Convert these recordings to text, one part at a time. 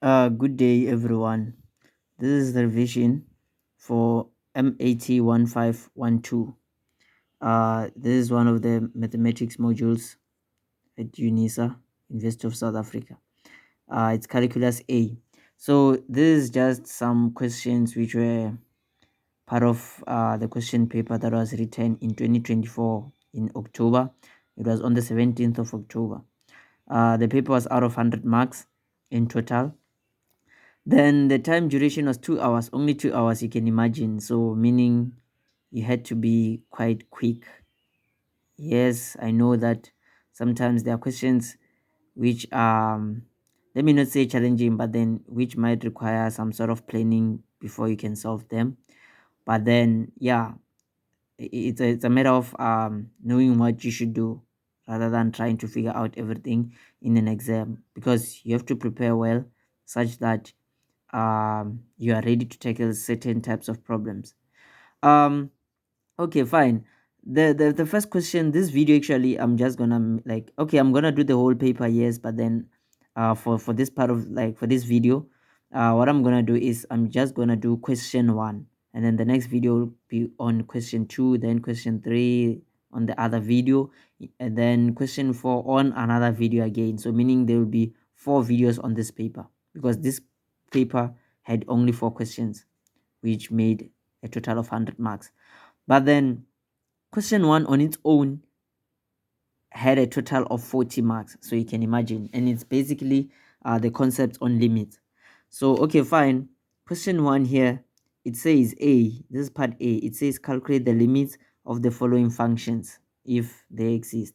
Good day, everyone. This is the revision for MAT1512. This is one of the mathematics modules at UNISA, University of South Africa. It's Calculus A. So this is just some questions which were part of the question paper that was written in 2024 in October. It was on the 17th of October. The paper was out of 100 marks in total. Then the time duration was 2 hours, only 2 hours, you can imagine. So, meaning you had to be quite quick. Yes, I know that sometimes there are questions which let me not say challenging, but then which might require some sort of planning before you can solve them. But then, yeah, it's a matter of knowing what you should do rather than trying to figure out everything in an exam, because you have to prepare well such that you are ready to tackle certain types of problems. um okay, fine. The first question, this video, actually, I'm just gonna like, okay, I'm gonna do the whole paper, yes, but then for this part of, like, for this video, what I'm gonna do is I'm just gonna do question 1, and then the next video will be on question 2, then question 3 on the other video, and then question 4 on another video again. So meaning there will be 4 videos on this paper, because this paper had only 4 questions, which made a total of 100 marks. But then question 1 on its own had a total of 40 marks. So you can imagine, and it's basically the concept on limits. So, okay, fine. Question 1 here, it says A, this is part A, it says calculate the limits of the following functions if they exist.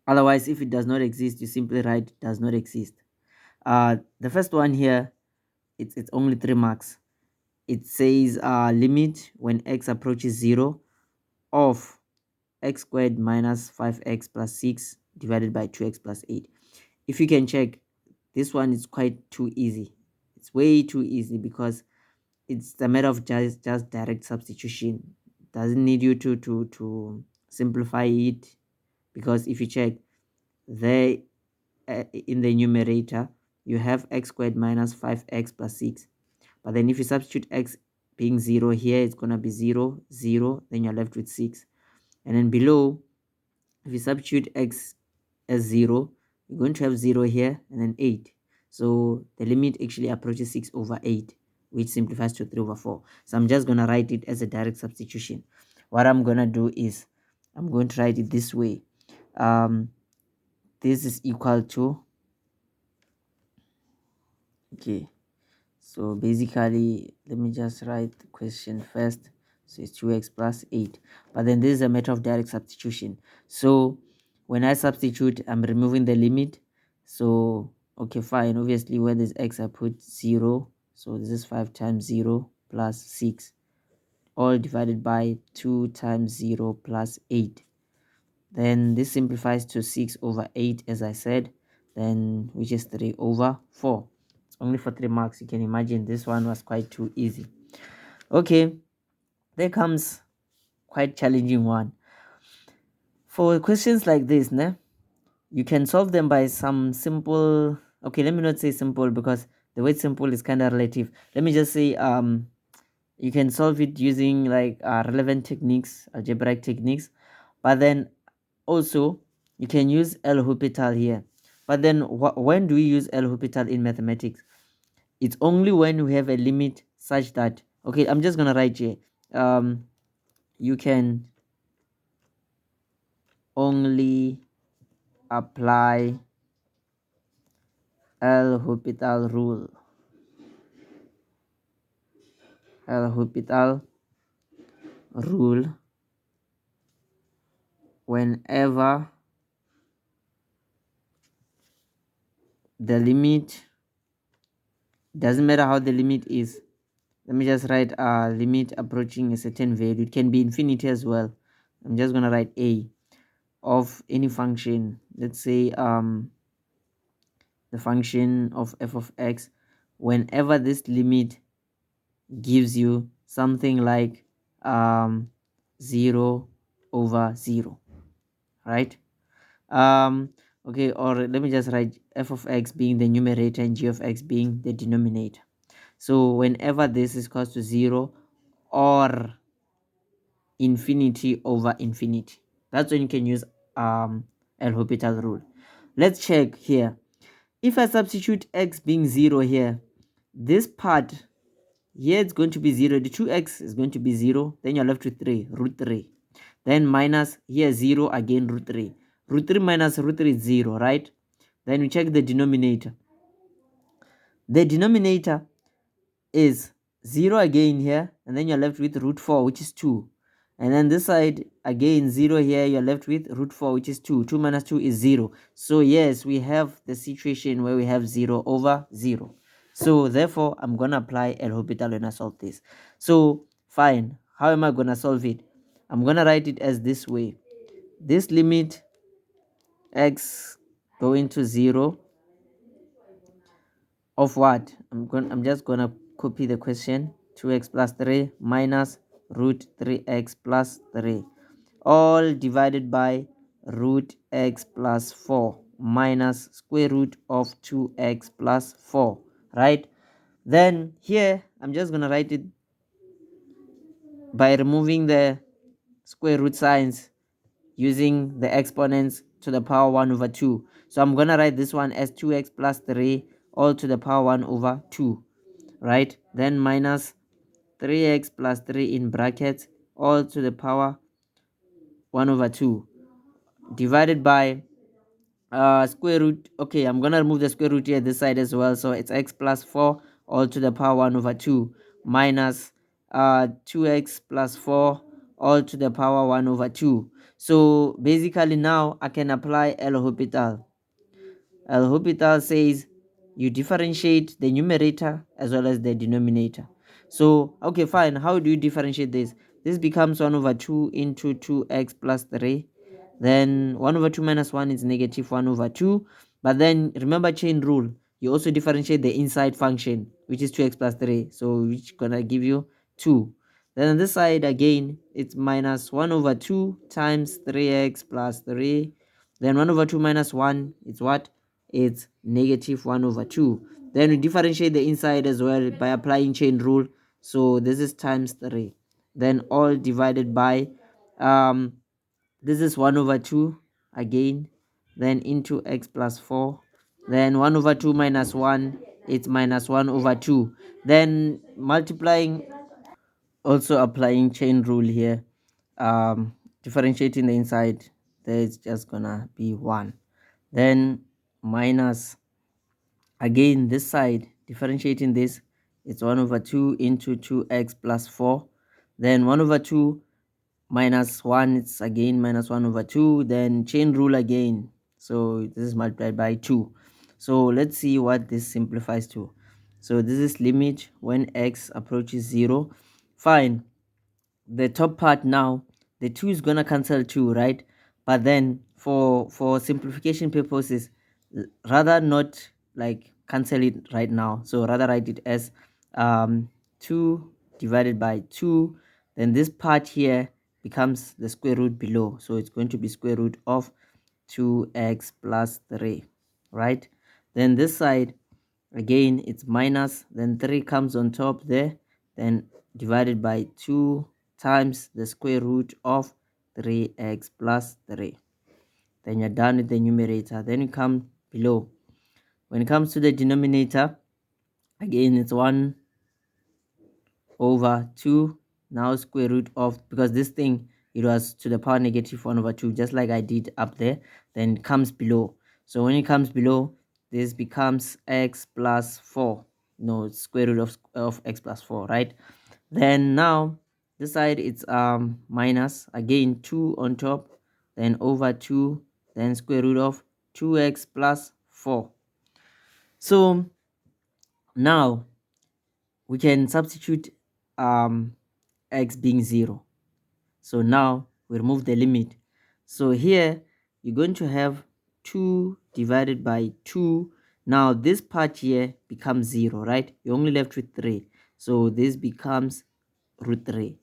Otherwise, if it does not exist, you simply write does not exist. The first one here, it's only 3 marks. It says limit when x approaches 0 of x squared minus 5x plus 6 divided by 2x plus 8. If you can check, this one is quite too easy. It's way too easy, because it's a matter of just direct substitution. Doesn't need you to simplify it, because if you check there, in the numerator you have x squared minus 5x plus 6, but then if you substitute x being 0 here, it's gonna be 0 0, then you're left with 6. And then below, if you substitute x as 0, you're going to have 0 here and then 8. So the limit actually approaches 6 over 8, which simplifies to 3 over 4. So I'm just going to write it as a direct substitution. What I'm going to do is I'm going to write it this way. This is equal to, okay, so basically, let me just write the question first. So it's 2x plus 8. But then this is a matter of direct substitution. So when I substitute, I'm removing the limit. So, okay, fine. Obviously, where there's x, I put 0. So this is 5 times 0 plus 6. All divided by 2 times 0 plus 8. Then this simplifies to 6 over 8, as I said. Then, which is 3 over 4. Only for 3 marks. You can imagine this one was quite too easy. Okay, there comes quite challenging one. For questions like this, you can solve them by some simple, okay, let me not say simple, because the word simple is kind of relative. Let me just say you can solve it using like relevant techniques, algebraic techniques, but then also you can use L'Hopital here. But then when do we use L'Hopital in mathematics? It's only when we have a limit such that, okay, I'm just gonna write here, you can only apply L'Hopital rule. L'Hopital rule whenever the limit, doesn't matter how the limit is. Let me just write limit approaching a certain value. It can be infinity as well. I'm just gonna write a of any function. Let's say the function of f of x, whenever this limit gives you something like 0 over 0, right? Okay, or let me just write f of x being the numerator and g of x being the denominator. So whenever this is equal to 0 or infinity over infinity, that's when you can use L'Hopital rule. Let's check here. If I substitute x being 0 here, this part here it's going to be 0. The 2x is going to be 0. Then you're left with 3, root 3. Then minus here 0 again, root 3. Root 3 minus root 3 is 0, right? Then we check the denominator. The denominator is 0 again here, and then you're left with root 4, which is 2. And then this side again 0 here, you're left with root 4, which is 2. 2 minus 2 is 0. So yes, we have the situation where we have 0 over 0. So therefore I'm gonna apply L'Hopital when I solve this. So fine, how am I gonna solve it? I'm gonna write it as this way. This limit x going to 0 of what? I'm just gonna copy the question. 2x plus 3 minus root 3x plus 3, all divided by root x plus 4 minus square root of 2x plus 4, right? Then here I'm just gonna write it by removing the square root signs using the exponents to the power 1 over 2. So I'm gonna write this one as 2x plus 3 all to the power 1 over 2, right? Then minus 3x plus 3 in brackets all to the power 1 over 2 divided by square root. Okay, I'm gonna remove the square root here this side as well, so it's x plus 4 all to the power 1 over 2 minus 2x plus 4 all to the power 1 over 2. So basically now I can apply L'Hopital. L'Hopital says you differentiate the numerator as well as the denominator. So okay, fine, how do you differentiate this? This becomes 1 over 2 into 2x plus 3. Then 1 over 2 minus 1 is negative 1 over 2. But then remember chain rule, you also differentiate the inside function, which is 2x plus 3, so which gonna give you 2. Then on this side again, it's minus 1 over 2 times 3x plus 3. Then 1 over 2 minus 1 is what? It's negative 1 over 2. Then we differentiate the inside as well by applying chain rule. So this is times 3. Then all divided by, this is 1 over 2 again. Then into x plus 4. Then 1 over 2 minus 1, it's minus 1 over 2. Then multiplying, also applying chain rule here, differentiating the inside, there's just gonna be 1. Then minus again this side, differentiating this, it's 1 over 2 into 2x plus 4. Then 1 over 2 minus 1, it's again minus 1 over 2. Then chain rule again, so this is multiplied by 2. So let's see what this simplifies to. So this is limit when x approaches 0. Fine, the top part now, the 2 is gonna cancel 2, right? But then for simplification purposes, rather not like cancel it right now, so rather write it as 2 divided by 2. Then this part here becomes the square root below, so it's going to be square root of 2x plus 3, right? Then this side again, it's minus, then 3 comes on top there, then divided by 2 times the square root of 3x plus 3. Then you're done with the numerator. Then you come below. When it comes to the denominator, again it's 1 over 2, now square root of, because this thing, it was to the power negative 1 over 2, just like I did up there. Then it comes below. So when it comes below, this becomes x plus 4. No, it's square root of x plus 4, right? Then now this side, it's minus again 2 on top, then over 2, then square root of 2x plus 4. So now we can substitute x being 0. So now we remove the limit. So here you're going to have 2 divided by 2. Now this part here becomes 0, right? You're only left with 3. So this becomes root 3.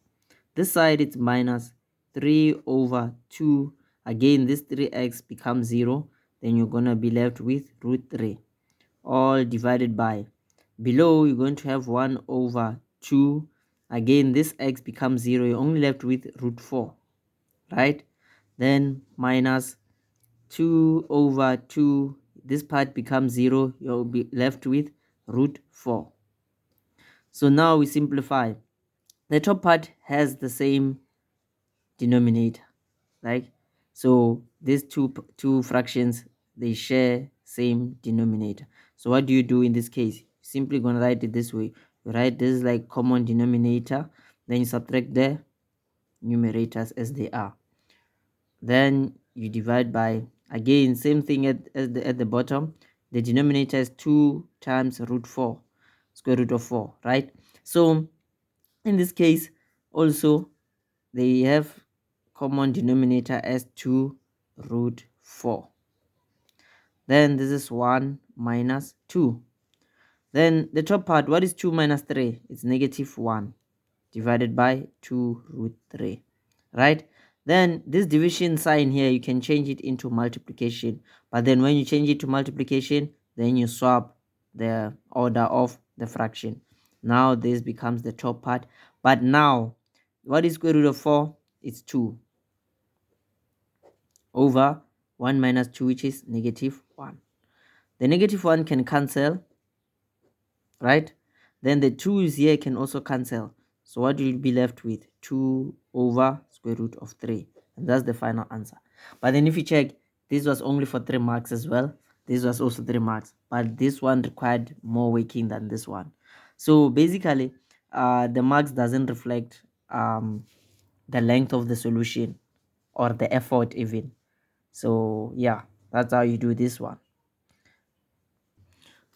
This side it's minus 3 over 2. Again, this 3x becomes 0. then you're going to be left with root 3, all divided by, below you're going to have 1 over 2. Again, this x becomes 0, you're only left with root 4, right? Then minus 2 over 2, this part becomes 0, you'll be left with root 4. So now we simplify. The top part has the same denominator, right? So these two fractions, they share same denominator. So what do you do in this case? Simply gonna write it this way. You write this like common denominator, then you subtract the numerators as they are. Then you divide by, again, same thing at the bottom. The denominator is 2 times root 4, square root of 4, right? So in this case also they have common denominator as 2 root 4. Then this is 1 minus 2. Then the top part, what is 2 minus 3? It's negative 1 divided by 2 root 3, right? Then this division sign here, you can change it into multiplication. But then when you change it to multiplication, then you swap the order of the fraction. Now this becomes the top part. But now, what is square root of 4? It's 2 over 1 minus 2, which is negative 1. The negative 1 can cancel, right? Then the 2's here can also cancel. So what will you be left with? 2 over square root of 3. And that's the final answer. But then if you check, this was only for 3 marks as well. This was also 3 marks. But this one required more working than this one. So basically, the marks doesn't reflect the length of the solution or the effort even. So yeah, that's how you do this one.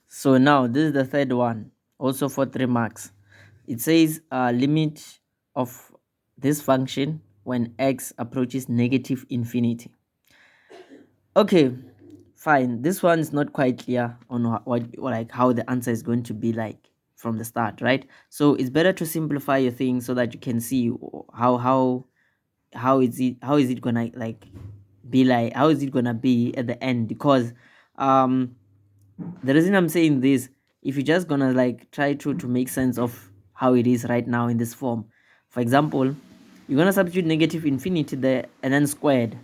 So now this is the third one, also for 3 marks. It says limit of this function when x approaches negative infinity. Okay, fine. This one is not quite clear on what like how the answer is going to be like from the start, right? So it's better to simplify your thing so that you can see how is it gonna like be like, how is it gonna be at the end. Because the reason I'm saying this, if you're just gonna like try to make sense of how it is right now in this form, for example, you're gonna substitute negative infinity there and then squared,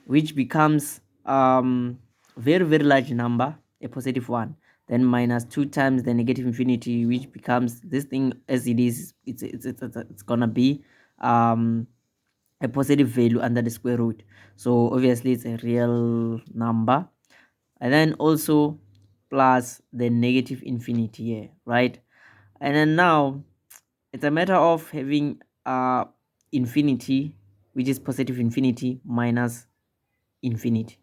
which becomes very large number, a positive one, then minus 2 times the negative infinity, which becomes this thing as it is. It's gonna be a positive value under the square root, so obviously it's a real number. And then also plus the negative infinity here, right? And then now it's a matter of having infinity, which is positive infinity, minus infinity.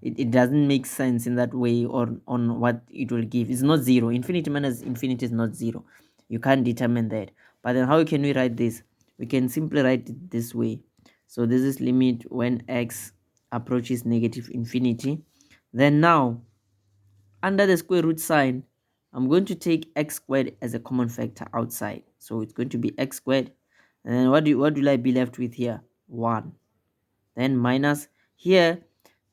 It doesn't make sense in that way, or on what it will give. It's not zero. Infinity minus infinity is not zero. You can't determine that. But then how can we write this? We can simply write it this way. So this is limit when x approaches negative infinity. Then now, under the square root sign, I'm going to take x squared as a common factor outside. So it's going to be x squared. And then what will I be left with here? 1. Then minus, here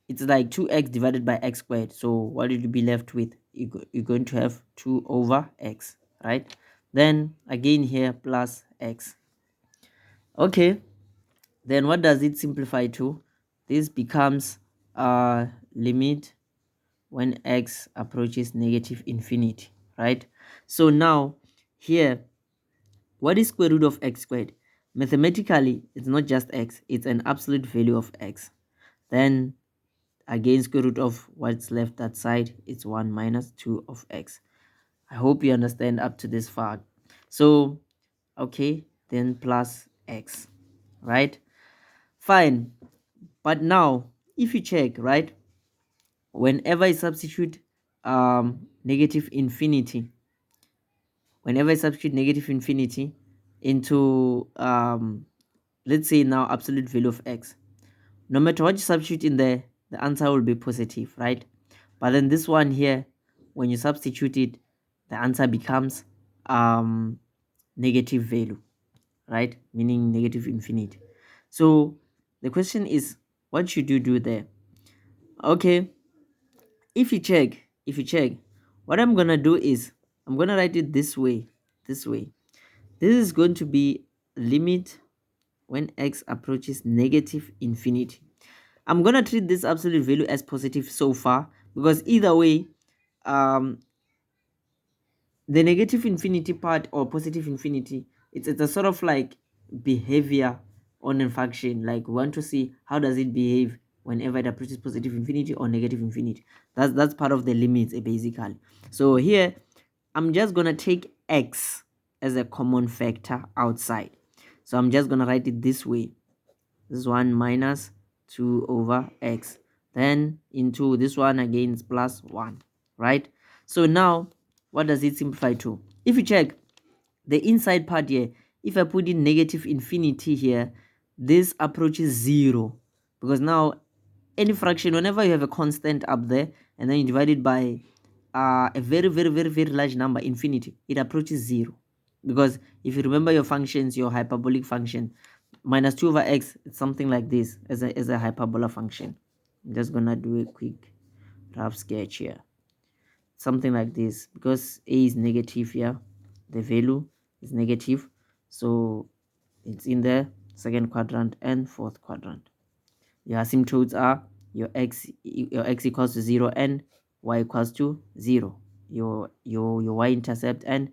it's like 2x divided by x squared. So what will you be left with? You're going to have 2 over x, right? Then again here plus x. Okay, then what does it simplify to? This becomes limit when x approaches negative infinity, right? So now here, what is square root of x squared? Mathematically, it's not just x, it's an absolute value of x. Then again, square root of what's left that side, it's 1 minus 2 of x. I hope you understand up to this far. So okay, then plus x, right? Fine. But now if you check, right, whenever I substitute negative infinity, into let's say now absolute value of x, no matter what you substitute in there, the answer will be positive, right? But then this one here, when you substitute it, the answer becomes negative value, right? Meaning negative infinity. So the question is, what should you do there? Okay, if you check, what I'm gonna do is I'm gonna write it this way. This is going to be limit when x approaches negative infinity. I'm gonna treat this absolute value as positive so far, because either way, the negative infinity part or positive infinity, it's a sort of like behavior on a function. Like we want to see how does it behave whenever it approaches positive infinity or negative infinity. That's part of the limits, basically. So here I'm just gonna take x as a common factor outside. So I'm just gonna write it this way. This is 1 minus 2 over x, then into this one again is plus 1, right? So now what does it simplify to? If you check the inside part here, if I put in negative infinity here, this approaches 0, because now any fraction, whenever you have a constant up there and then you divide it by a very large number, infinity, it approaches 0. Because if you remember your functions, your hyperbolic function, minus 2 over x, it's something like this as a hyperbola function. I'm just gonna do a quick rough sketch here. Something like this, because a is negative here, the value is negative, so it's in the second quadrant and fourth quadrant. Your asymptotes are your x equals to 0 and y equals to 0. Your y-intercept and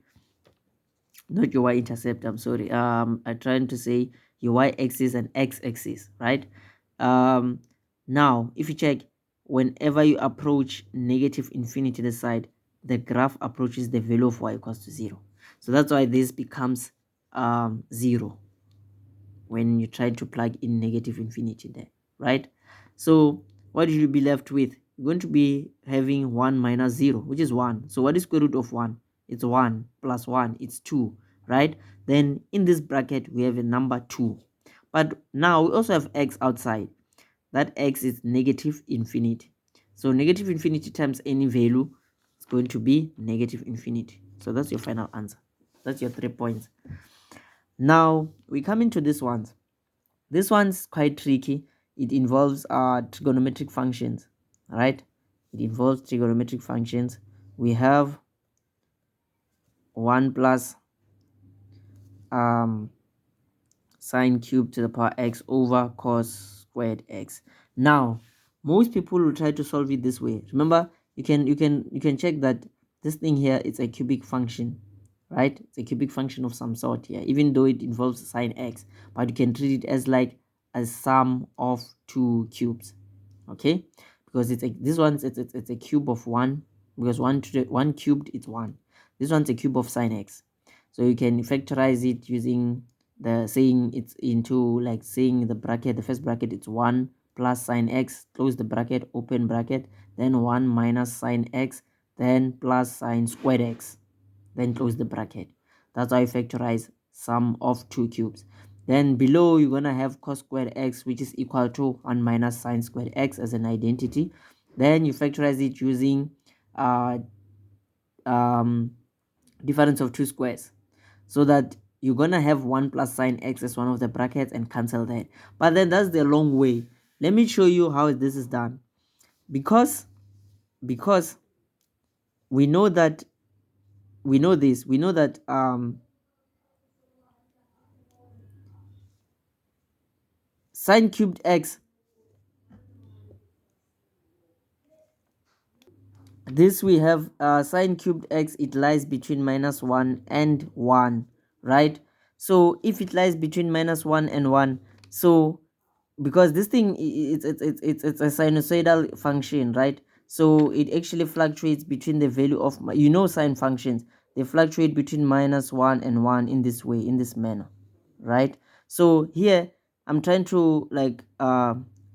not your y-intercept, I'm sorry, I'm trying to say your y-axis and x-axis, right? Now if you check, whenever you approach negative infinity to the side, the graph approaches the value of y equals to 0. So that's why this becomes 0 when you try to plug in negative infinity there, right? So what will you be left with? You're going to be having 1 minus 0, which is 1. So what is square root of 1? It's 1 plus 1, it's 2, right? Then in this bracket we have a number 2, but now we also have x outside. That x is negative infinity, so negative infinity times any value is going to be negative infinity. So that's your final answer. That's your 3 points. Now we come into this one. This one's quite tricky. It involves trigonometric functions, right? It involves trigonometric functions. We have 1 plus sine cubed to the power x over cos squared x. Now most people will try to solve it this way. Remember, you can check that this thing here is a cubic function, right? It's a cubic function of some sort here, even though it involves sine x, but you can treat it as like a sum of two cubes, okay? Because it's a cube of 1, because 1 cubed it's 1. This one's a cube of sine x, so you can factorize it using the saying it's into like saying the bracket, the first bracket, it's 1 plus sine x, close the bracket, open bracket, then 1 minus sine x, then plus sine squared x, then close the bracket. That's how you factorize sum of two cubes. Then below you're gonna have cos squared x, which is equal to 1 minus sine squared x as an identity. Then you factorize it using difference of two squares, so that you're gonna have 1 plus sine x as one of the brackets and cancel that. But then that's the long way. Let me show you how this is done. Because we know that sine cubed x, this we have sine cubed x, it lies between -1 and 1, right? So if it lies between -1 and 1, so because this thing it's a sinusoidal function, right? So it actually fluctuates between the value of, sine functions, they fluctuate between -1 and 1 in this way, in this manner, right? So here I'm trying to like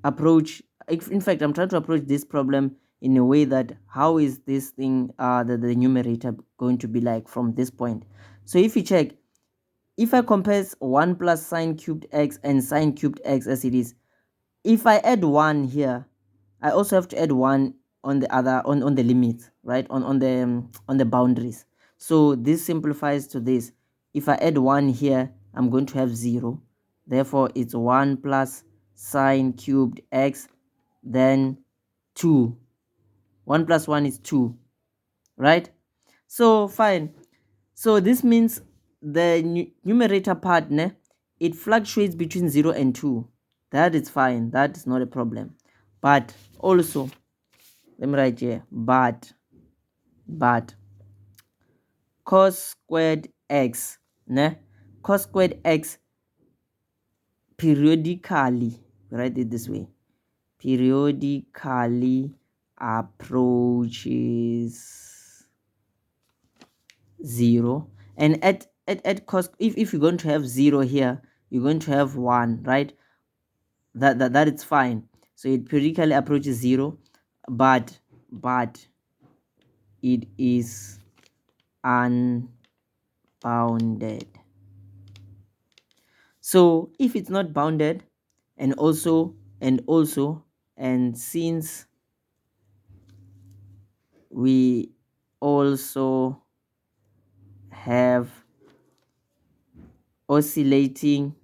approach, in fact I'm trying to approach this problem in a way that how is this thing the numerator going to be like from this point. So if you check, if I compare 1 plus sine cubed x and sine cubed x as it is, if I add 1 here, I also have to add 1 on the other, on the limits, right, on the boundaries. So this simplifies to this. If I add 1 here, I'm going to have 0. Therefore it's 1 plus sine cubed x, then 2 1 plus 1 is 2, right? So fine. So this means the numerator part, it fluctuates between 0 and 2. That is fine. That is not a problem. But also, let me write here, but cos squared x, cos squared x periodically, write it this way, periodically approaches 0. And at cos, if you're going to have 0 here, you're going to have 1, right? That is fine. So it periodically approaches 0, but it is unbounded. So if it's not bounded, and since we also have oscillating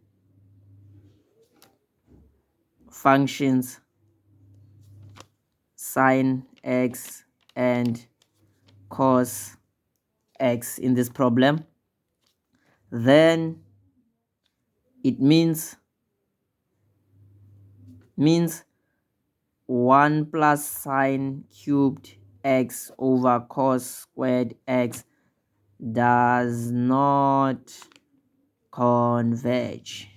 functions sine x and cos x in this problem, then it means 1 plus sine cubed x over cos squared x does not converge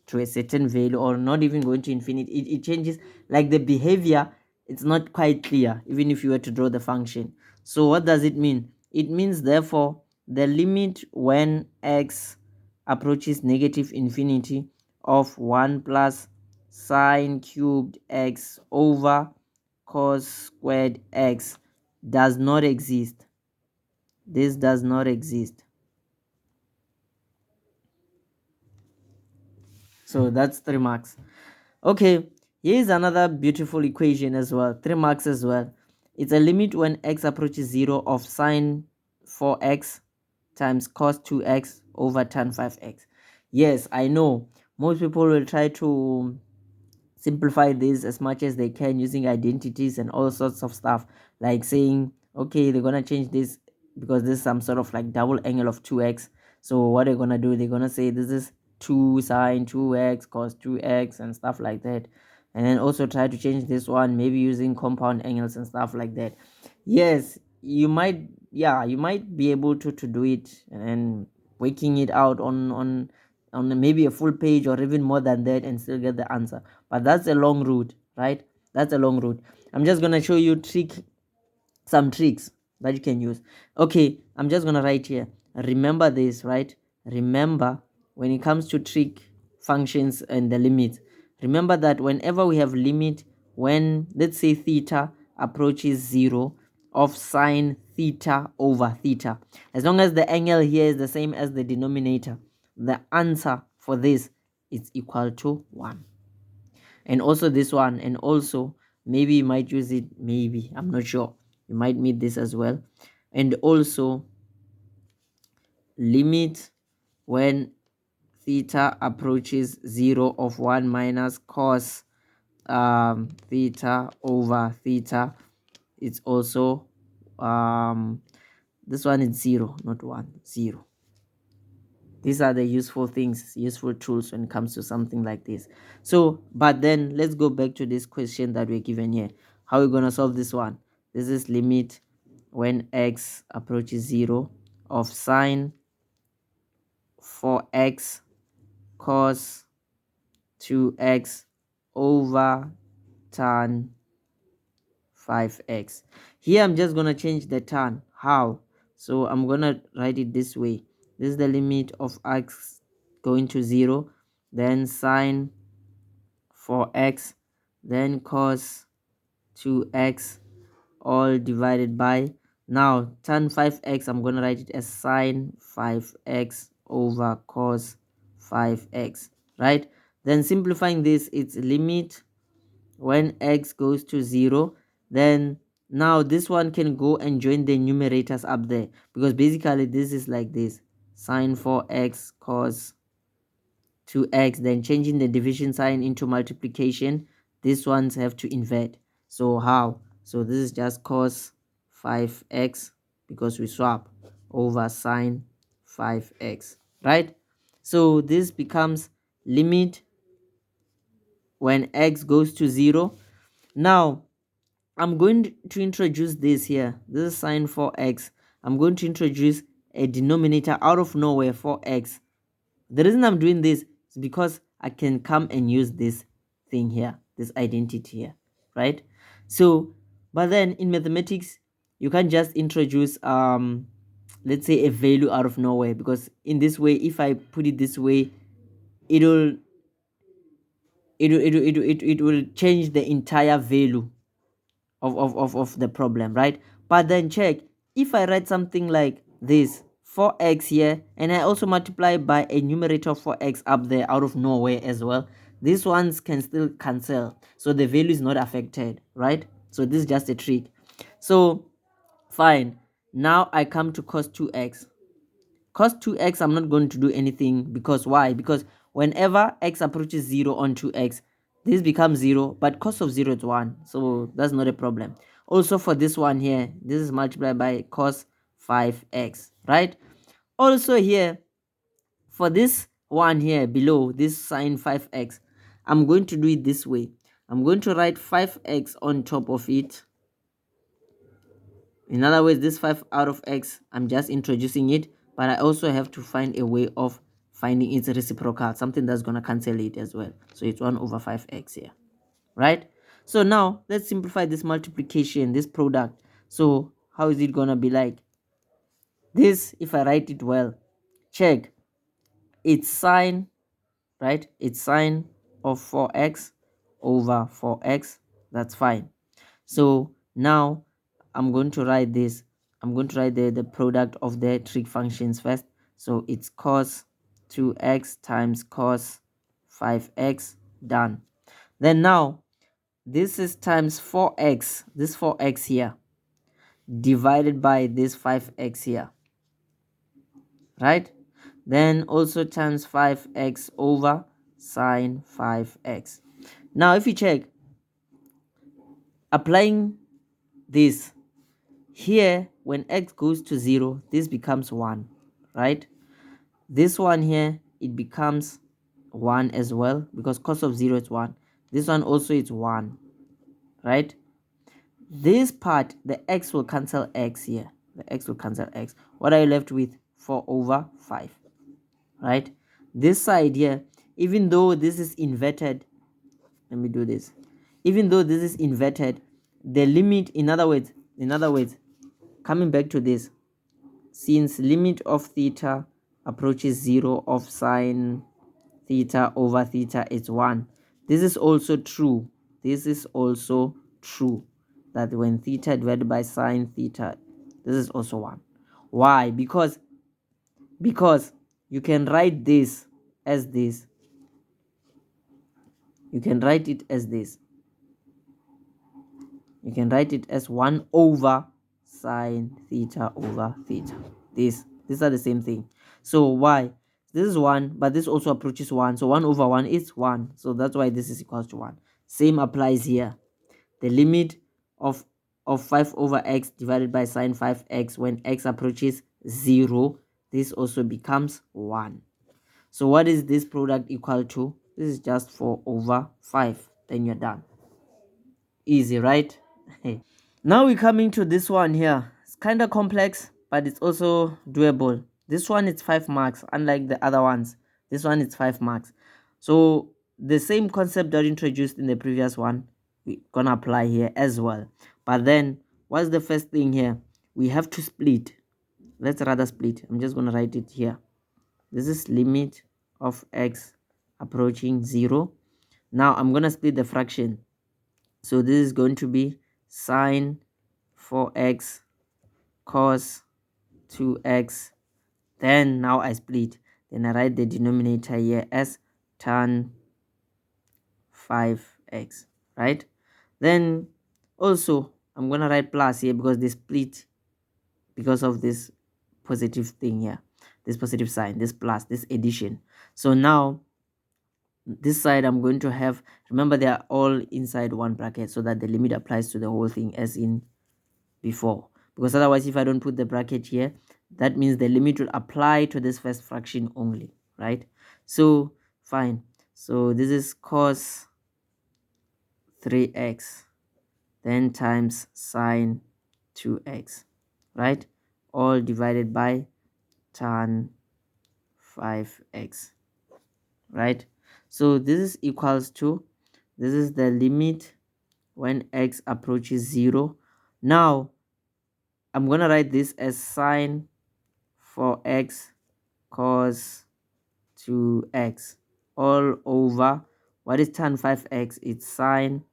to a certain value, or not even going to infinity. It changes, like the behavior, it's not quite clear even if you were to draw the function. So what does it mean? It means therefore the limit when x approaches negative infinity of 1 plus sine cubed x over cos squared x does not exist. This does not exist. So that's 3 marks. Okay, here's another beautiful equation as well, 3 marks as well. It's a limit when x approaches 0 of sine 4x times cos 2x over tan 5x. Yes, I know most people will try to simplify this as much as they can using identities and all sorts of stuff, like saying, okay, they're gonna change this because this is some sort of like double angle of 2x. So what they're gonna do, they're gonna say this is 2 sine 2x cos 2x and stuff like that, and then also try to change this one maybe using compound angles and stuff like that. Yes, you might, yeah, you might be able to do it and working it out on maybe a full page or even more than that and still get the answer, but that's a long route, right? That's a long route. I'm just gonna show you some tricks that you can use. Okay, I'm just gonna write here, remember this, right? Remember, when it comes to trig functions and the limits, remember that whenever we have limit, when let's say theta approaches 0 of sine theta over theta, as long as the angle here is the same as the denominator, the answer for this is equal to 1. And also this one, and also maybe you might use it, maybe, I'm not sure, you might meet this as well. And also limit when theta approaches 0 of 1 minus cos theta over theta, it's also this one is 0, not 1, 0. These are the useful things, useful tools when it comes to something like this. So, but then let's go back to this question that we're given here. How are we going to solve this one? This is limit when x approaches 0 of sine 4x cos 2x over tan 5x. Here I'm just going to change the tan. How? So I'm going to write it this way. This is the limit of x going to 0, then sine 4x, then cos 2x, all divided by, now tan 5x, I'm going to write it as sine 5x over cos 5x, right? Then simplifying this, it's limit when x goes to 0, then now this one can go and join the numerators up there, because basically this is like this, sine 4x cos 2x, then changing the division sign into multiplication, these ones have to invert. So how? So this is just cos 5x because we swap over sine 5x, right? So this becomes limit when x goes to 0. Now I'm going to introduce this here. This is sine 4x. I'm going to introduce a denominator out of nowhere, 4x. The reason I'm doing this is because I can come and use this thing here, this identity here, right? So, but then in mathematics, you can't just introduce let's say a value out of nowhere, because in this way, if I put it this way, it'll it will change the entire value of the problem, right? But then check, if I write something like this, 4x here, and I also multiply by a numerator of 4x up there out of nowhere as well, these ones can still cancel, so the value is not affected, right? So this is just a trick. So fine, now I come to cos 2x. Cos 2x, I'm not going to do anything, because why? Because whenever x approaches 0 on 2x, this becomes 0, but cos of 0 is 1, so that's not a problem. Also for this one here, this is multiplied by cos 5x, right? Also here, for this one here below, this sine 5x, I'm going to do it this way. I'm going to write 5x on top of it. In other words, this 5 out of x, I'm just introducing it, but I also have to find a way of finding its reciprocal, something that's going to cancel it as well. So it's 1 over 5x here, right? So now let's simplify this multiplication, this product. So how is it going to be like? This, if I write it well, check, it's sine, right? It's sine of 4x over 4x. That's fine. So now I'm going to write this. I'm going to write the product of the trig functions first. So it's cos 2x times cos 5x, done. Then now this is times 4x, this 4x here, divided by this 5x here, right? Then also times 5x over sine 5x. Now if you check, applying this here, when x goes to 0, this becomes 1, right? This one here, it becomes 1 as well, because cos of 0 is 1. This one also is 1, right? This part, the x will cancel x here. The x will cancel x. What are you left with? 4 over 5, right? This side here, even though this is inverted, let me do this. Even though this is inverted, the limit, in other words, coming back to this, since limit of theta approaches 0 of sine theta over theta is 1, this is also true. This is also true, that when theta divided by sine theta, this is also 1. Why? Because you can write this as this. You can write it as this. You can write it as 1 over sine theta over theta. These are the same thing. So why? This is 1, but this also approaches 1. So 1 over 1 is 1. So that's why this is equals to 1. Same applies here. The limit of 5 over x divided by sine 5x, when x approaches 0, this also becomes 1. So what is this product equal to? This is just 4 over 5. Then you're done. Easy, right? Now we're coming to this one here. It's kind of complex, but it's also doable. This one is 5 marks, unlike the other ones. This one is 5 marks. So the same concept that introduced in the previous one, we're gonna apply here as well. But then what's the first thing here? We have to split. Let's rather split. I'm just gonna write it here. This is limit of x approaching 0. Now I'm gonna split the fraction. So this is going to be sine 4x cos 2x. Then now I split. Then I write the denominator here as tan 5x, right? Then also I'm going to write plus here because they split because of this positive thing here. This positive sign, this plus, this addition. So now this side I'm going to have, remember they are all inside one bracket so that the limit applies to the whole thing as in before, because otherwise if I don't put the bracket here, that means the limit will apply to this first fraction only, right? So fine, so this is cos 3x then times sine 2x, right? All divided by tan 5x, right? So this is equals to, this is the limit when x approaches 0. Now I'm gonna write this as sine 4x cos 2x all over, what is tan 5x? It's sine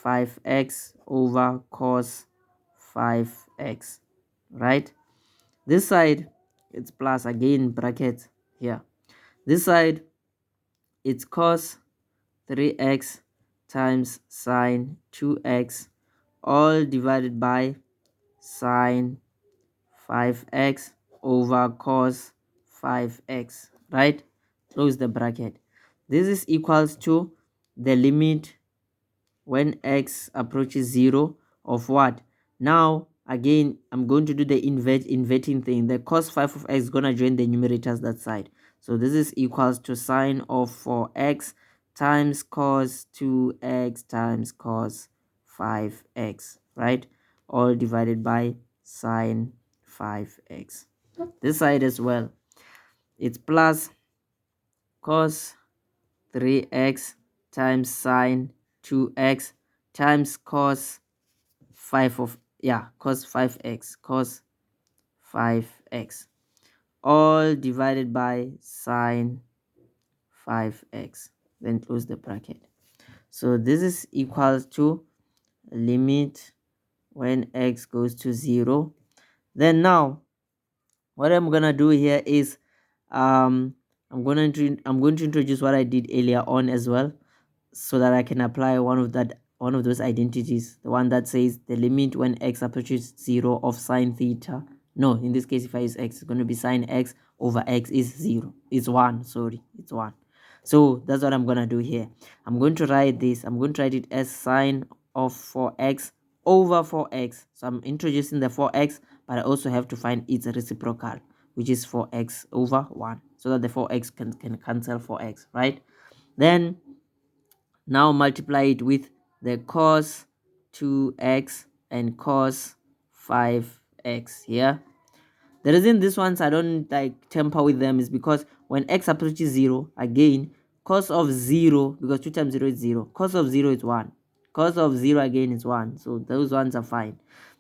5x over cos 5x, right? This side it's plus, again bracket here. This side it's cos 3x times sine 2x all divided by sine 5x over cos 5x, right? Close the bracket. This is equals to the limit when x approaches 0 of what? Now again I'm going to do the inverting thing. The cos 5 of x is going to join the numerators that side, so this is equals to sine of 4x times cos 2x times cos 5x, right? All divided by sine 5x. This side as well, it's plus cos 3x times sine 2x times cos 5 of, yeah, cos 5x all divided by sine 5x, then close the bracket. So this is equal to limit when x goes to 0. Then now what I'm gonna do here is I'm going to introduce what I did earlier on as well, so that I can apply one of those identities, the one that says the limit when x approaches 0 of sine theta. No, in this case if I use x, it's going to be sine x over x is 0. It's 1, sorry, it's 1. So that's what I'm going to do here. I'm going to write this, I'm going to write it as sine of 4x over 4x. So I'm introducing the 4x, but I also have to find its reciprocal, which is 4x over 1, so that the 4x can cancel 4x, right? Then now multiply it with the cos 2x and cos 5x here. The reason these ones I don't like temper with them is because when x approaches 0, again cos of 0, because 2 times 0 is 0, cos of 0 is 1, cos of 0 again is 1, so those ones are fine.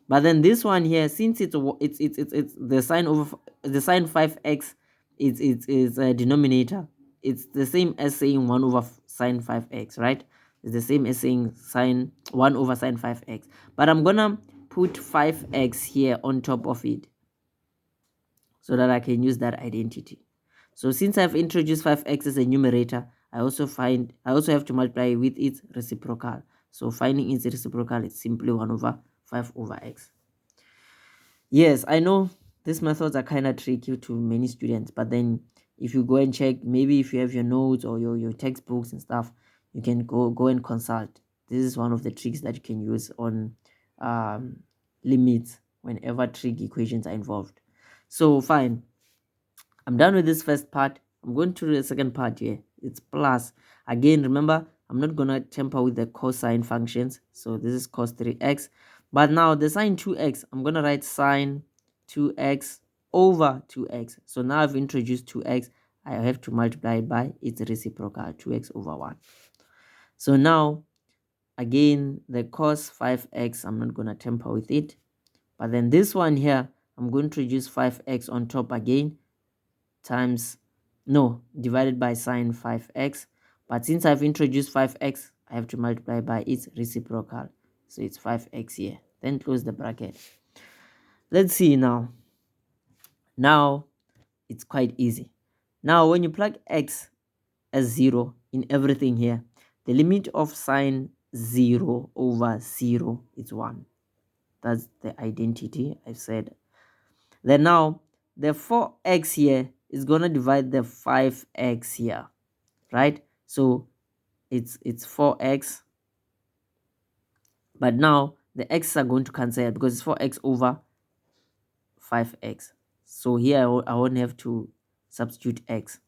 But then this one here, since it's the sine over the sine 5x, it's a denominator, it's the same as saying 1 over sine 5x, right? It's the same as saying sine 1 over sine 5x, but I'm gonna put 5x here on top of it so that I can use that identity. So since I've introduced 5x as a numerator, I also have to multiply with its reciprocal. So finding its reciprocal is simply 1 over 5 over x. Yes, I know these methods are kind of tricky to many students, but then if you go and check, maybe if you have your notes or your textbooks and stuff, you can go and consult. This is one of the tricks that you can use on limits whenever trig equations are involved. So fine, I'm done with this first part. I'm going to the second part here. It's plus. Again, remember, I'm not going to temper with the cosine functions. So this is cos 3x. But now the sine 2x, I'm going to write sine 2x over 2x. So now I've introduced 2x. I have to multiply it by its reciprocal, 2x over 1. So now, again, the cos 5x, I'm not going to temper with it. But then this one here, I'm going to introduce 5x on top again, divided by sine 5x. But since I've introduced 5x, I have to multiply by its reciprocal, so it's 5x here, then close the bracket. Let's see now it's quite easy. Now when you plug x as 0 in everything here, the limit of sine 0 over 0 is 1. That's the identity I've said. Then now the 4x here is going to divide the 5x here, right? So it's 4x, but now the x are going to cancel because it's 4x over 5x. So here I won't have to substitute x,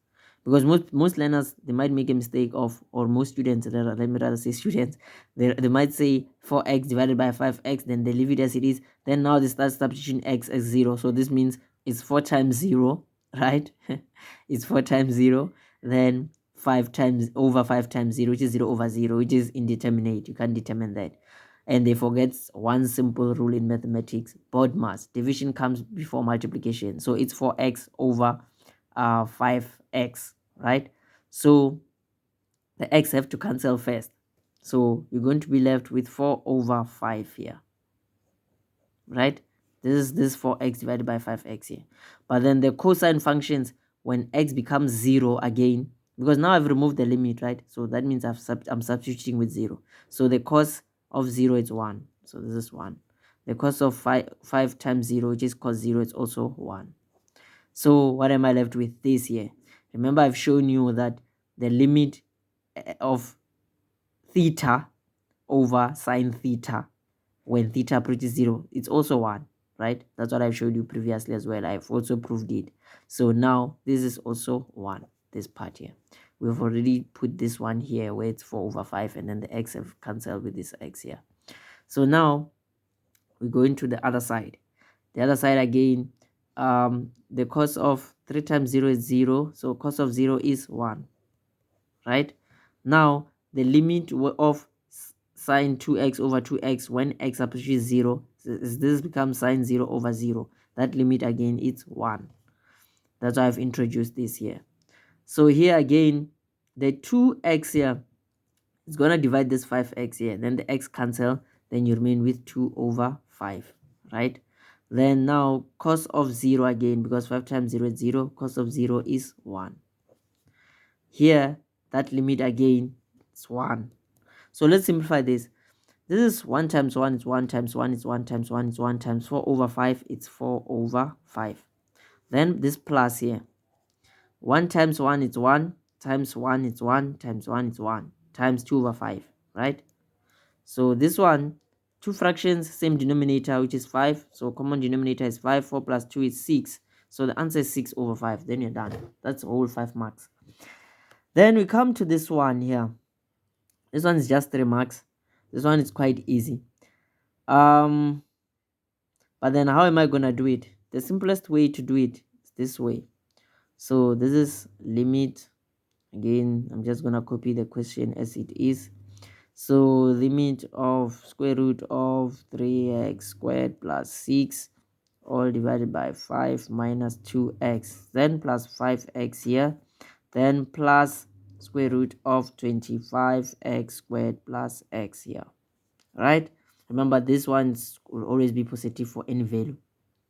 because most learners, they might make a mistake of, or most students, let me rather say students, they might say 4x divided by 5x, then they leave it as it is, then now they start substituting x as 0. So this means it's 4 times 0, right? It's 4 times 0, then 5 times over 5 times 0, which is 0 over 0, which is indeterminate. You can't determine that. And they forget one simple rule in mathematics: board mass. Division comes before multiplication. So it's 4x over 5x, right? So the x have to cancel first. So you're going to be left with 4 over 5 here, right? This is 4x divided by 5x here. But then the cosine functions, when x becomes 0 again, because now I've removed the limit, right? So that means I'm substituting with 0. So the cos of 0 is 1. So this is 1. The cos of 5 times 0, which is cos 0, is also 1. So what am I left with? This here. Remember, I've shown you that the limit of theta over sine theta, when theta approaches 0, it's also 1, right? That's what I've showed you previously as well. I've also proved it. So now this is also 1, this part here. We've already put this one here where it's 4 over 5, and then the x have cancelled with this x here. So now we go into the other side. The other side again, the cos of 3 times 0 is 0. So cos of 0 is 1, right? Now the limit of sine 2x over 2x when x approaches 0, this becomes sine 0 over 0. That limit again is 1. That's why I've introduced this here. So here again, the 2x here is going to divide this 5x here. Then the x cancel. Then you remain with 2 over 5, right? Then now cos of 0 again, because 5 times 0 is 0. Cos of 0 is 1. Here, that limit again is 1. So let's simplify this. This is 1 times 1 is 1 times 1 is 1 times 1 is 1 times 4 over 5. It's 4 over 5. Then this plus here. 1 times 1 is 1 times 1 is 1 times 1 is 1 times 2 over 5, right? So this one, two fractions, same denominator, which is 5. So common denominator is 5. 4 plus 2 is 6. So the answer is 6 over 5. Then you're done. That's all 5 marks. Then we come to this one here. This one is just 3 marks. This one is quite easy. But then how am I gonna do it? The simplest way to do it is this way. So this is limit. Again, I'm just gonna copy the question as it is. So limit of square root of 3x squared plus 6 all divided by 5 minus 2x, then plus 5x here, then plus square root of 25x squared plus x here, right? Remember, this one will always be positive for any value.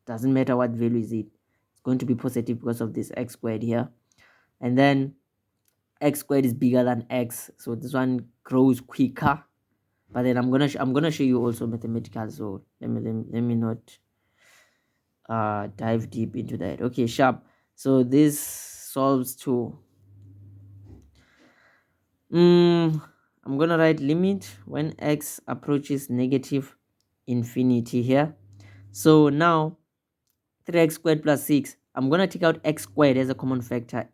Doesn't matter what value is it. It's going to be positive because of this x squared here. And then x squared is bigger than x, so this one grows quicker. But then I'm gonna show you also mathematical, so let me not dive deep into that. Okay, sharp. So this solves to I'm gonna write limit when x approaches negative infinity here. So now 3x squared plus 6, I'm gonna take out x squared as a common factor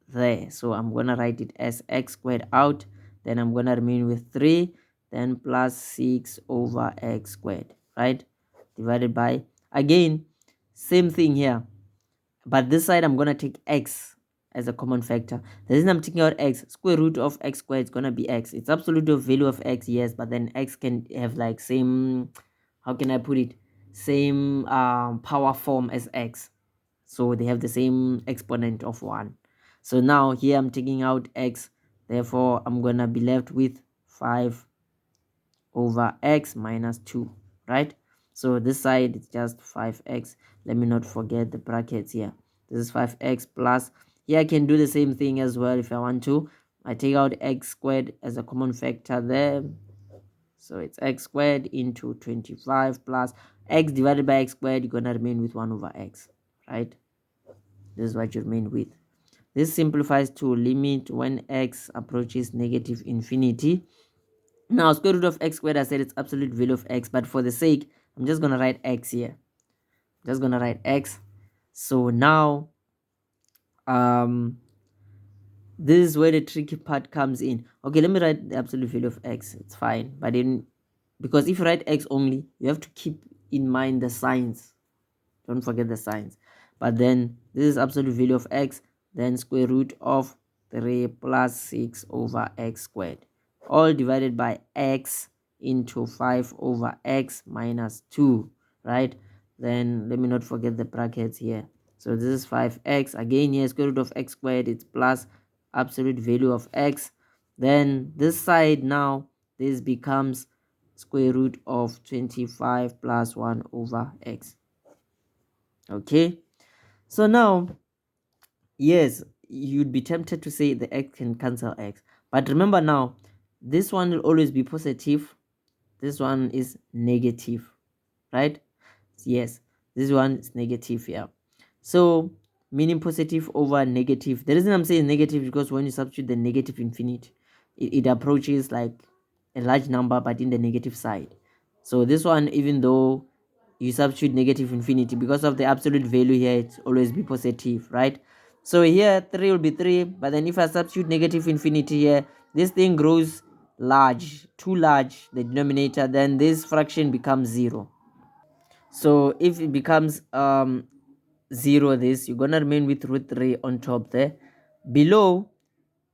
there, so I'm gonna write it as x squared out. Then I'm gonna remain with 3, then plus 6 over x squared, right, divided by, again, same thing here, but this side I'm gonna take x as a common factor. The reason I'm taking out x, square root of x squared is gonna be x. It's absolute value of x, yes, but then x can have like same, how can I put it, same power form as x, so they have the same exponent of 1. So now here I'm taking out x, therefore I'm gonna be left with 5 over x minus 2, right? So this side is just 5x. Let me not forget the brackets here. This is 5x plus, here I can do the same thing as well if I want to. I take out x squared as a common factor there, so it's x squared into 25 plus x divided by x squared. You're gonna remain with 1 over x, right? This is what you remain with. This simplifies to limit when x approaches negative infinity. Now, square root of x squared, I said it's absolute value of x, but for the sake, I'm just going to write x here. Just going to write x. So now, this is where the tricky part comes in. Okay, let me write the absolute value of x. It's fine. But then, because if you write x only, you have to keep in mind the signs. Don't forget the signs. But then, this is absolute value of x. Then square root of 3 plus 6 over x squared. All divided by x into 5 over x minus 2. Right? Then, let me not forget the brackets here. So this is 5x. Again, here, square root of x squared. It's plus absolute value of x. Then this side now, this becomes square root of 25 plus 1 over x. Okay, so now, yes, you'd be tempted to say the x can cancel x, but remember now, this one will always be positive, this one is negative, right? Yes, this one is negative here. So meaning positive over negative. The reason I'm saying negative because when you substitute the negative infinity, it approaches like a large number but in the negative side. So this one, even though you substitute negative infinity, because of the absolute value here, it's always be positive, right? So here 3 will be 3, but then if I substitute negative infinity here, this thing grows large, too large, the denominator, then this fraction becomes 0. So if it becomes 0, this you're gonna remain with root 3 on top there. Below,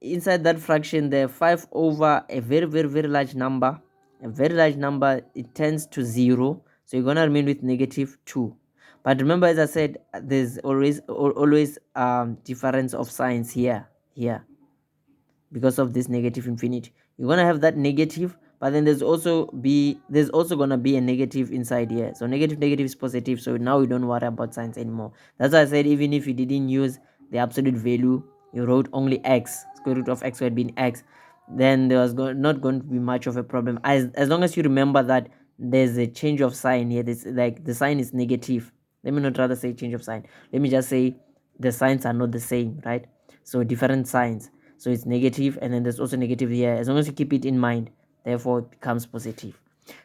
inside that fraction there, 5 over a very large number, it tends to 0, so you're gonna remain with negative 2. But remember, as I said, there's always difference of signs here because of this negative infinity. You're gonna have that negative, but then there's also gonna be a negative inside here. So negative is positive, so now we don't worry about signs anymore. That's why I said even if you didn't use the absolute value, you wrote only x, square root of x squared being x, then there was not going to be much of a problem, as long as you remember that there's a change of sign here. This, like, the sign is negative. Let me not rather say change of sign, let me just say the signs are not the same, right? So different signs, so it's negative, and then there's also negative here. As long as you keep it in mind, therefore it becomes positive.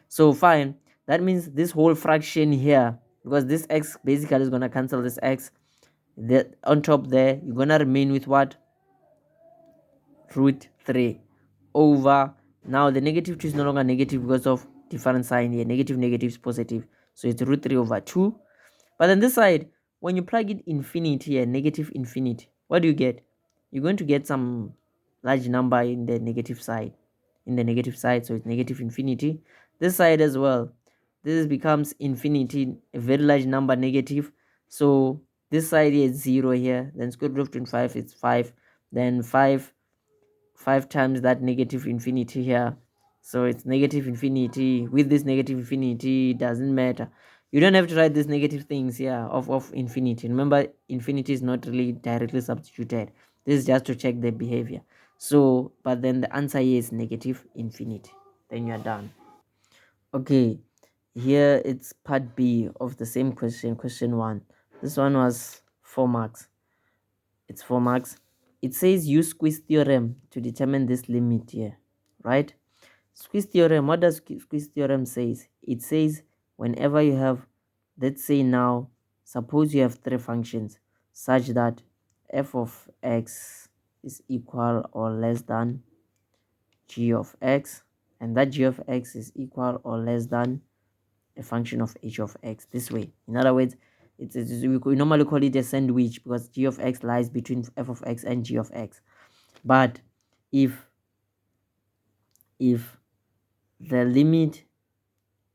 So fine, that means this whole fraction here, because this x basically is going to cancel this x, that on top there, you're going to remain with what? Root 3 over, now the negative 2 is no longer negative because of different sign here. Negative is positive, so it's root 3 over 2. But on this side, when you plug in infinity here, negative infinity, what do you get? You're going to get some large number in the negative side. So it's negative infinity. This side as well, this becomes infinity, a very large number, negative. So this side here is 0 here. Then square root of 25 is 5. Then 5 times that negative infinity here, so it's negative infinity. With this negative infinity, doesn't matter, you don't have to write these negative things here of infinity. Remember, infinity is not really directly substituted, this is just to check the behavior. So but then the answer here is negative infinity, then you're done. Okay, here it's part B of the same question, question 1. This one was 4 marks. It's 4 marks. It says use squeeze theorem to determine this limit here, right? Squeeze theorem, what does squeeze theorem says? It says whenever you have, let's say now, suppose you have 3 functions such that f of x is equal or less than g of x, and that g of x is equal or less than a function of h of x, this way. In other words, we normally call it a sandwich because g of x lies between f of x and g of x. But if the limit,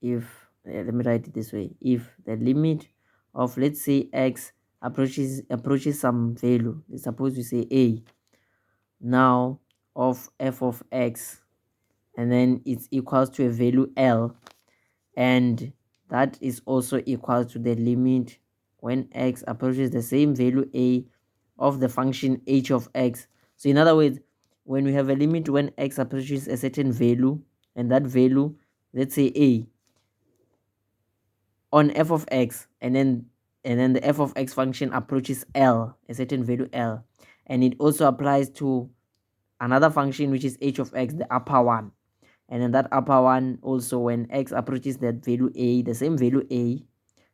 let me write it this way, if the limit of, let's say, x approaches some value, suppose you say a, now of f of x, and then it's equals to a value L, and that is also equal to the limit when x approaches the same value a of the function h of x. So in other words, when we have a limit when x approaches a certain value, and that value, let's say a, on f of x, and then the f of x function approaches L, a certain value L, and it also applies to another function which is h of x, the upper one. And then that upper one also, when x approaches that value a, the same value a,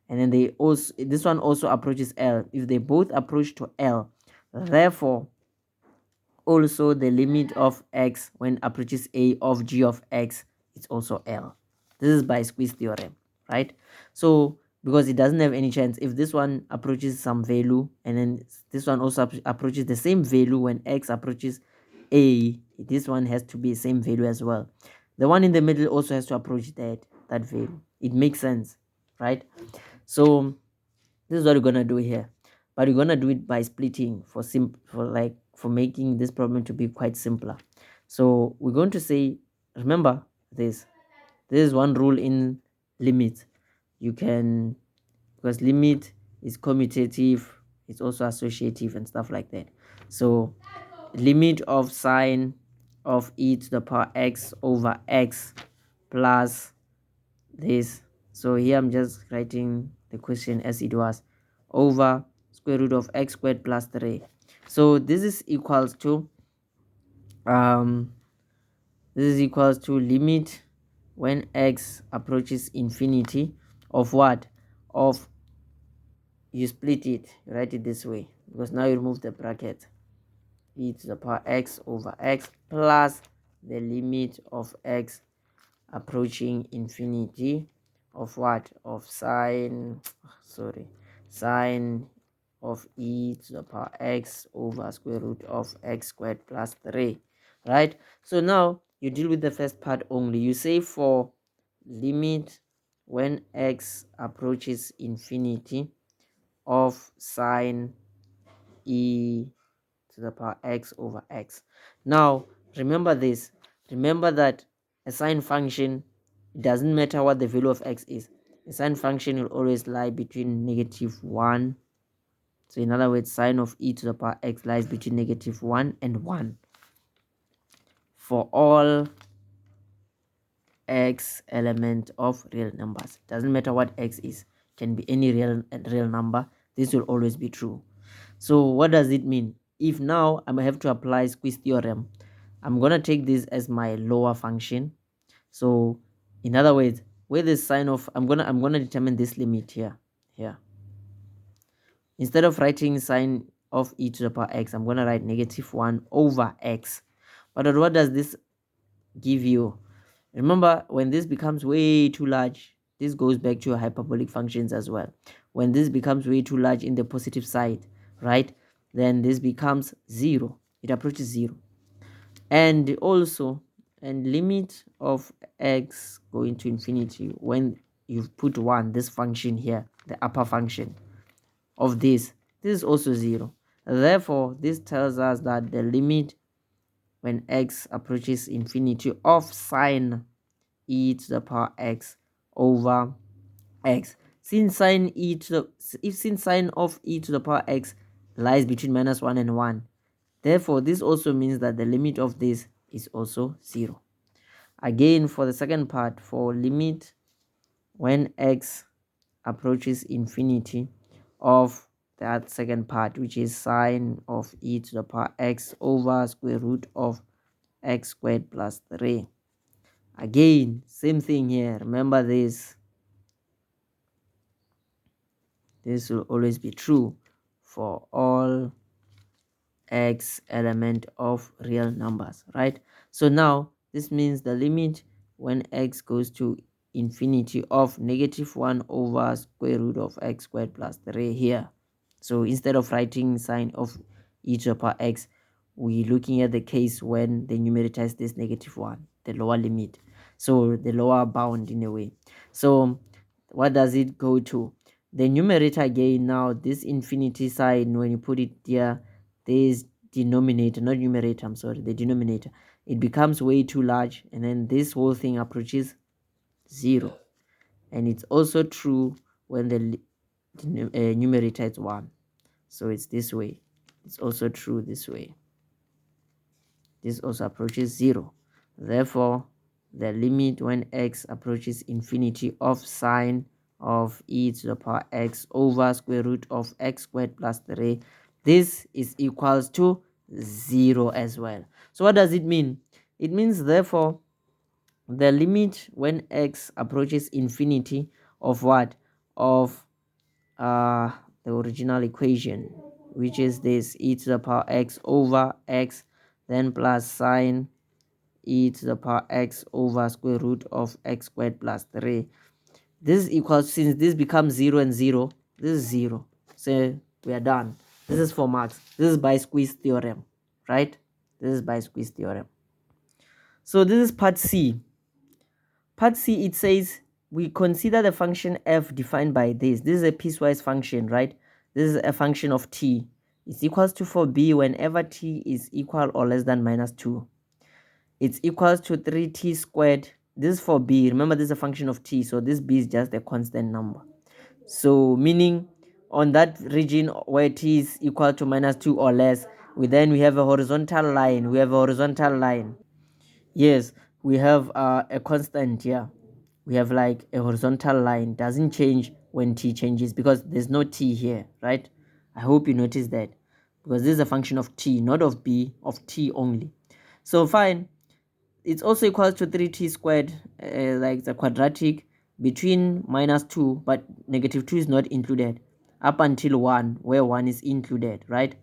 and then they also, this one also approaches L. If they both approach to L, therefore also the limit of x when approaches a of g of x is also L. This is by squeeze theorem, right? So because it doesn't have any chance, if this one approaches some value and then this one also approaches the same value when x approaches a, this one has to be the same value as well. The one in the middle also has to approach that value. It makes sense, right? So this is what we're gonna do here, but we're gonna do it by splitting for making this problem to be quite simpler. So we're going to say, remember this is one rule in limit. You can, because limit is commutative, it's also associative and stuff like that. So limit of sine of e to the power x over x plus this. So here I'm just writing the question as it was, over square root of x squared plus 3. So this is equals to limit when x approaches infinity of what? Of, you split it, you write it this way, because now you remove the bracket, e to the power x over x plus the limit of x approaching infinity of what? Of sine of e to the power x over square root of x squared plus 3, right? So now you deal with the first part only. You say for limit when x approaches infinity of sine e to the power x over x. Now remember this, remember that a sine function, it doesn't matter what the value of x is, a sine function will always lie between -1. So in other words, sine of e to the power x lies between -1 and 1 for all x element of real numbers. Doesn't matter what x is, can be any real number, this will always be true. So what does it mean? If now I have to apply squeeze theorem, I'm gonna take this as my lower function. So in other words, where the sine of, I'm gonna determine this limit here. Instead of writing sine of e to the power x, I'm gonna write -1 over x. But what does this give you? Remember, when this becomes way too large, this goes back to your hyperbolic functions as well. When this becomes way too large in the positive side, right, then this becomes 0. It approaches 0. And also, and limit of x going to infinity when you put 1, this function here, the upper function of this is also 0. Therefore, this tells us that the limit when x approaches infinity of sine e to the power x over x, since sine of e to the power x lies between -1 and 1, therefore this also means that the limit of this is also 0. Again, for the second part, for limit when x approaches infinity of that second part, which is sine of e to the power x over square root of x squared plus 3. Again, same thing here. Remember this will always be true for all x element of real numbers, right? So now this means the limit when x goes to infinity of -1 over square root of x squared plus 3 here. So instead of writing sine of e to the power x, we're looking at the case when the numerator is this -1, the lower limit, so the lower bound in a way. So what does it go to? The numerator again, now this infinity sign, when you put it there, this denominator, not numerator, I'm sorry, the denominator, it becomes way too large, and then this whole thing approaches 0. And it's also true when the numerator is 1. So it's this way. It's also true this way. This also approaches 0. Therefore, the limit when x approaches infinity of sine of e to the power x over square root of x squared plus 3, this is equals to 0 as well. So what does it mean? It means therefore the limit when x approaches infinity of what? Of the original equation, which is this e to the power x over x, then plus sine e to the power x over square root of x squared plus 3. This is equals, since this becomes 0 and 0, this is 0. So we are done. This is for marks. This is by squeeze theorem, right? This is by squeeze theorem. So this is part C. Part C, it says we consider the function f defined by this. This is a piecewise function, right? This is a function of t. It's equals to 4b whenever t is equal or less than minus 2. It's equals to 3t squared. This is for b. Remember, this is a function of t, so this b is just a constant number. So meaning on that region where t is equal to minus 2 or less, we have a horizontal line. Yes, we have a constant here. We have like a horizontal line, doesn't change when t changes because there's no t here, right? I hope you notice that, because this is a function of t, not of b, of t only. So fine, it's also equal to 3t squared, like the quadratic, between minus 2, but negative 2 is not included, up until 1, where 1 is included, right?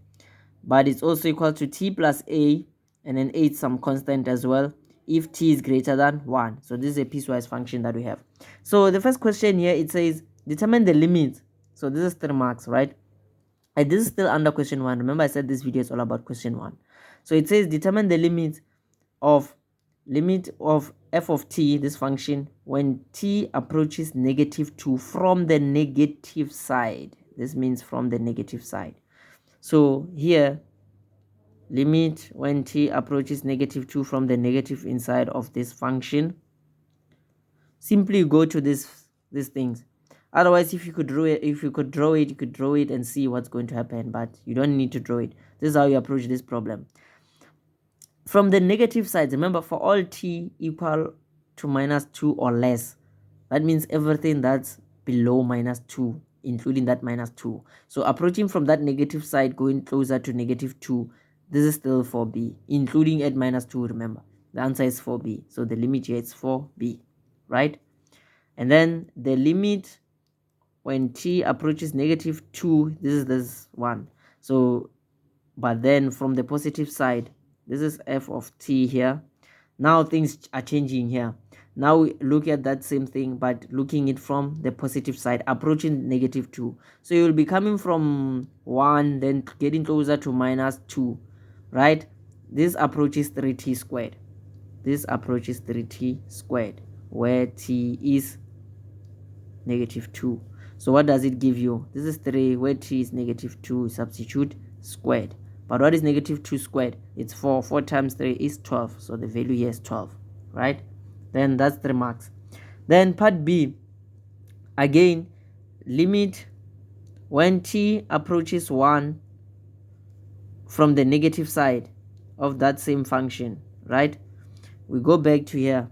But it's also equal to t plus a, and then a is some constant as well, if t is greater than 1. So this is a piecewise function that we have. So the first question here, it says determine the limit. So this is 3 marks, right? And this is still under question 1. Remember I said this video is all about question 1. So it says determine the limit of f of t, this function, when t approaches negative 2 from the negative side. This means from the negative side. So here, limit when t approaches negative 2 from the negative inside of this function. Simply go to these things. Otherwise, if you could draw it, you could draw it and see what's going to happen, but you don't need to draw it. This is how you approach this problem. From the negative side, remember, for all t equal to minus 2 or less, that means everything that's below minus 2, including that minus 2. So approaching from that negative side, going closer to negative 2, this is still 4b, including at minus 2, remember. The answer is 4b. So the limit here is 4b, right? And then the limit when t approaches negative 2, this is this one. So, but then from the positive side, this is f of t here. Now things are changing here. Now we look at that same thing, but looking it from the positive side, approaching negative 2. So you will be coming from 1, then getting closer to minus 2, right? This approaches 3t squared. This approaches 3t squared, where t is negative 2. So what does it give you? This is 3, where t is negative 2, substitute squared. But what is negative 2 squared? It's 4. 4 times 3 is 12. So the value here is 12, right? Then that's 3 marks. Then part B, again, limit when t approaches 1 from the negative side of that same function, right? We go back to here.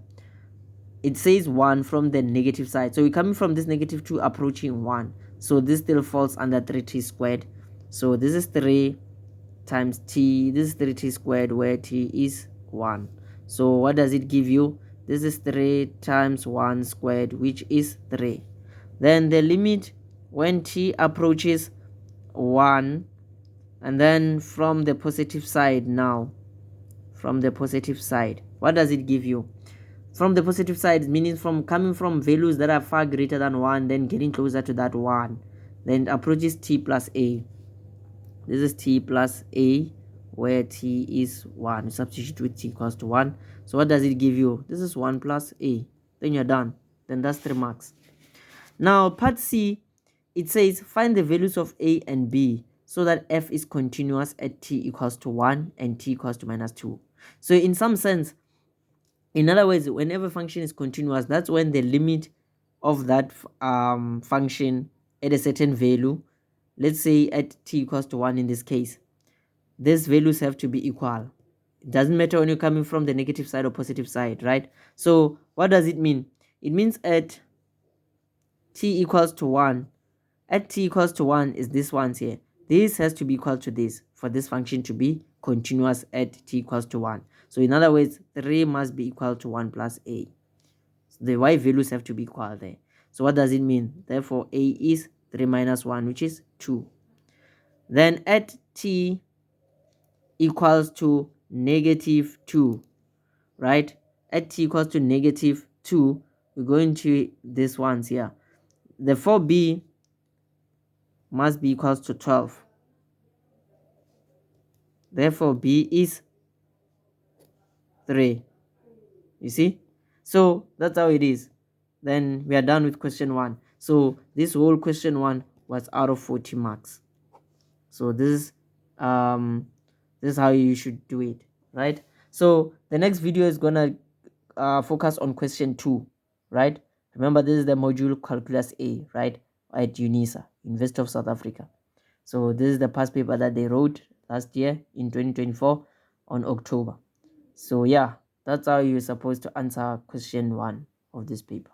It says 1 from the negative side. So we're coming from this negative 2 approaching 1. So this still falls under 3t squared. So this is 3 times t. This is 3t squared, where t is 1. So what does it give you? This is 3 times 1 squared, which is 3. Then the limit when t approaches 1, and then from the positive side now, from the positive side, what does it give you? From the positive side, meaning from coming from values that are far greater than 1, then getting closer to that 1, then approaches t plus a. This is t plus a, where t is 1. Substitute with t equals to 1. So what does it give you? This is 1 plus a. Then you're done. Then that's 3 marks. Now part C, it says find the values of a and b so that f is continuous at t equals to 1 and t equals to minus 2. So in some sense, in other words, whenever function is continuous, that's when the limit of that function at a certain value, let's say at t equals to 1 in this case, these values have to be equal. It doesn't matter when you're coming from the negative side or positive side, right? So what does it mean? It means at t equals to 1, at t equals to 1 is this ones here. this has to be equal to this for this function to be continuous at t equals to 1. So in other words, 3 must be equal to 1 plus a. So the y values have to be equal there. So what does it mean? Therefore, a is 3 minus 1, which is 2. Then at t equals to negative 2, right? At t equals to negative 2, we're going to these ones here. The 4b must be equals to 12. Therefore, b is 3. You see? So that's how it is. Then we are done with question 1. So this whole question 1 was out of 40 marks. So this is how you should do it, right? So the next video is gonna focus on question 2, right? Remember, this is the module calculus A, right, at UNISA, University of South Africa. So this is the past paper that they wrote last year in 2024 on October. So yeah, that's how you're supposed to answer question 1 of this paper.